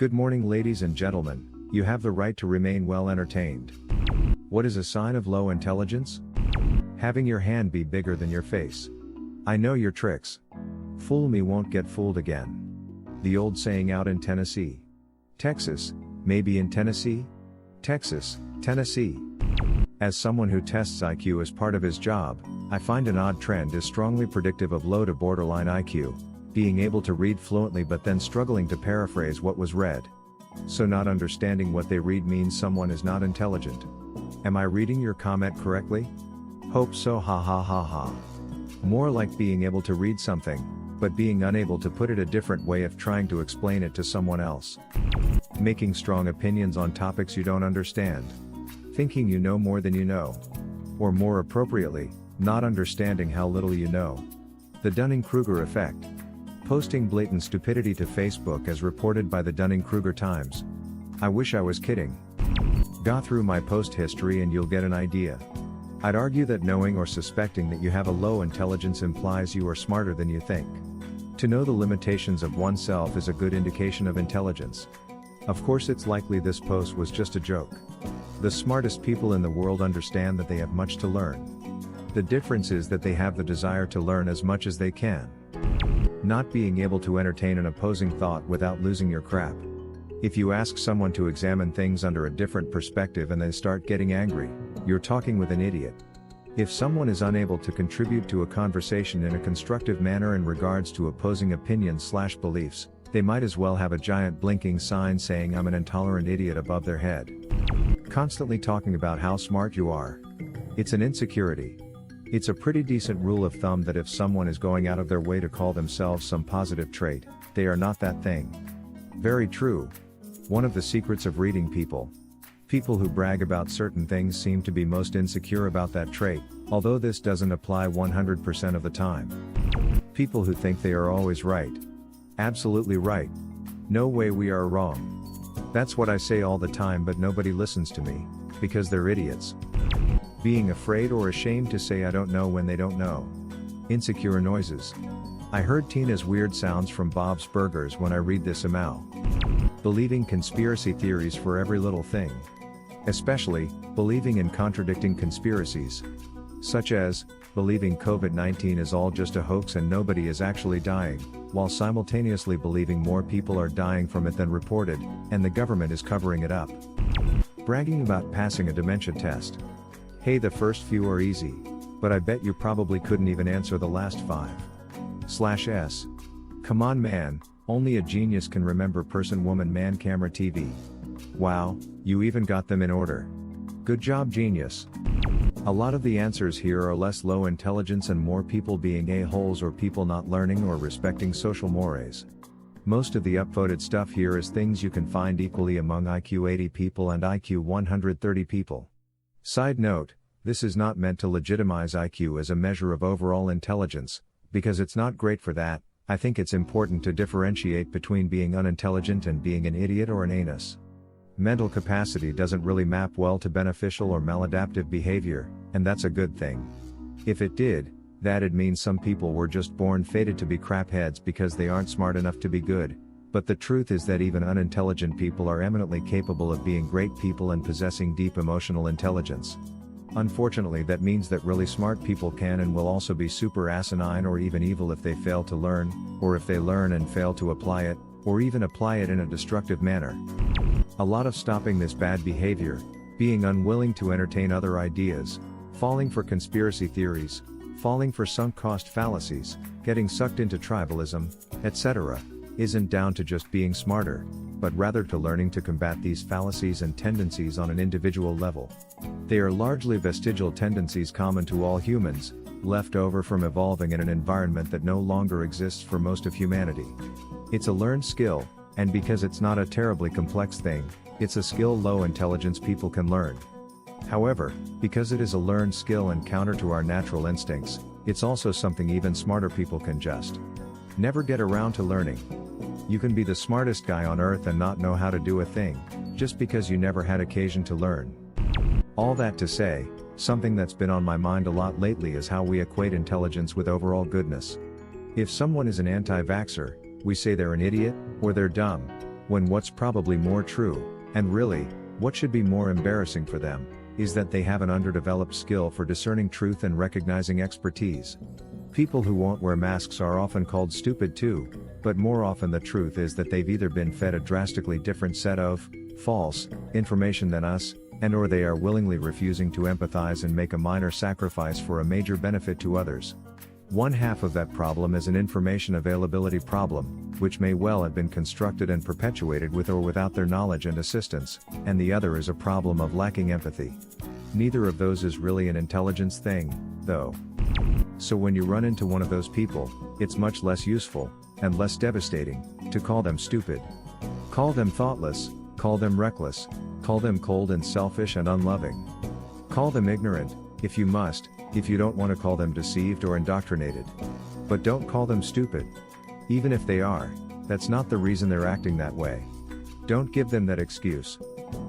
Good morning, ladies and gentlemen. You have the right to remain well entertained. What is a sign of low intelligence? Having your hand be bigger than your face. I know your tricks. Fool me, won't get fooled again. The old saying out in Tennessee. Texas, maybe in Tennessee? Texas, Tennessee. As someone who tests IQ as part of his job, I find an odd trend is strongly predictive of low to borderline IQ, being able to read fluently but then struggling to paraphrase what was read. So not understanding what they read means someone is not intelligent. Am I reading your comment correctly? Hope so, ha ha ha ha. More like being able to read something, but being unable to put it a different way of trying to explain it to someone else. Making strong opinions on topics you don't understand. Thinking you know more than you know. Or more appropriately, not understanding how little you know. The Dunning-Kruger effect. Posting blatant stupidity to Facebook as reported by the Dunning-Kruger Times. I wish I was kidding. Go through my post history and you'll get an idea. I'd argue that knowing or suspecting that you have a low intelligence implies you are smarter than you think. To know the limitations of oneself is a good indication of intelligence. Of course, it's likely this post was just a joke. The smartest people in the world understand that they have much to learn. The difference is that they have the desire to learn as much as they can. Not being able to entertain an opposing thought without losing your crap. If you ask someone to examine things under a different perspective and they start getting angry, you're talking with an idiot. If someone is unable to contribute to a conversation in a constructive manner in regards to opposing opinions/beliefs, they might as well have a giant blinking sign saying "I'm an intolerant idiot" above their head. Constantly talking about how smart you are. It's an insecurity. It's a pretty decent rule of thumb that if someone is going out of their way to call themselves some positive trait, they are not that thing. Very true. One of the secrets of reading people. People who brag about certain things seem to be most insecure about that trait, although this doesn't apply 100% of the time. People who think they are always right. Absolutely right. No way we are wrong. That's what I say all the time, but nobody listens to me, because they're idiots. Being afraid or ashamed to say I don't know when they don't know. Insecure noises. I heard Tina's weird sounds from Bob's Burgers when I read this email. Believing conspiracy theories for every little thing. Especially, believing in contradicting conspiracies. Such as, believing COVID-19 is all just a hoax and nobody is actually dying, while simultaneously believing more people are dying from it than reported, and the government is covering it up. Bragging about passing a dementia test. Hey, the first few are easy, but I bet you probably couldn't even answer the last 5/S. Come on man, only a genius can remember person, woman, man, camera, TV. Wow, you even got them in order. Good job, genius. A lot of the answers here are less low intelligence and more people being a-holes or people not learning or respecting social mores. Most of the upvoted stuff here is things you can find equally among IQ 80 people and IQ 130 people. Side note, this is not meant to legitimize IQ as a measure of overall intelligence, because it's not great for that. I think it's important to differentiate between being unintelligent and being an idiot or an anus. Mental capacity doesn't really map well to beneficial or maladaptive behavior, and that's a good thing. If it did, that'd mean some people were just born fated to be crapheads because they aren't smart enough to be good. But the truth is that even unintelligent people are eminently capable of being great people and possessing deep emotional intelligence. Unfortunately, that means that really smart people can and will also be super asinine or even evil if they fail to learn, or if they learn and fail to apply it, or even apply it in a destructive manner. A lot of stopping this bad behavior, being unwilling to entertain other ideas, falling for conspiracy theories, falling for sunk cost fallacies, getting sucked into tribalism, etc., isn't down to just being smarter, but rather to learning to combat these fallacies and tendencies on an individual level. They are largely vestigial tendencies common to all humans, left over from evolving in an environment that no longer exists for most of humanity. It's a learned skill, and because it's not a terribly complex thing, it's a skill low intelligence people can learn. However, because it is a learned skill and counter to our natural instincts, it's also something even smarter people can just never get around to learning. You can be the smartest guy on earth and not know how to do a thing, just because you never had occasion to learn. All that to say, something that's been on my mind a lot lately is how we equate intelligence with overall goodness. If someone is an anti-vaxxer, we say they're an idiot, or they're dumb, when what's probably more true, and really, what should be more embarrassing for them, is that they have an underdeveloped skill for discerning truth and recognizing expertise. People who won't wear masks are often called stupid too, but more often the truth is that they've either been fed a drastically different set of false information than us, and or they are willingly refusing to empathize and make a minor sacrifice for a major benefit to others. One half of that problem is an information availability problem, which may well have been constructed and perpetuated with or without their knowledge and assistance, and the other is a problem of lacking empathy. Neither of those is really an intelligence thing, though. So when you run into one of those people, it's much less useful, and less devastating, to call them stupid. Call them thoughtless, call them reckless, call them cold and selfish and unloving. Call them ignorant, if you must, if you don't want to call them deceived or indoctrinated. But don't call them stupid. Even if they are, that's not the reason they're acting that way. Don't give them that excuse.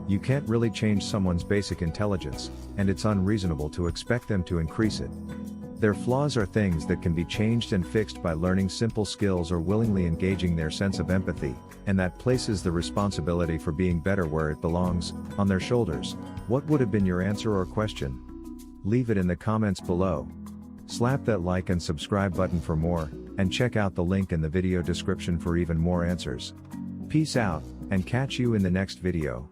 You can't really change someone's basic intelligence, and it's unreasonable to expect them to increase it. Their flaws are things that can be changed and fixed by learning simple skills or willingly engaging their sense of empathy, and that places the responsibility for being better where it belongs, on their shoulders. What would have been your answer or question? Leave it in the comments below. Slap that like and subscribe button for more, and check out the link in the video description for even more answers. Peace out, and catch you in the next video.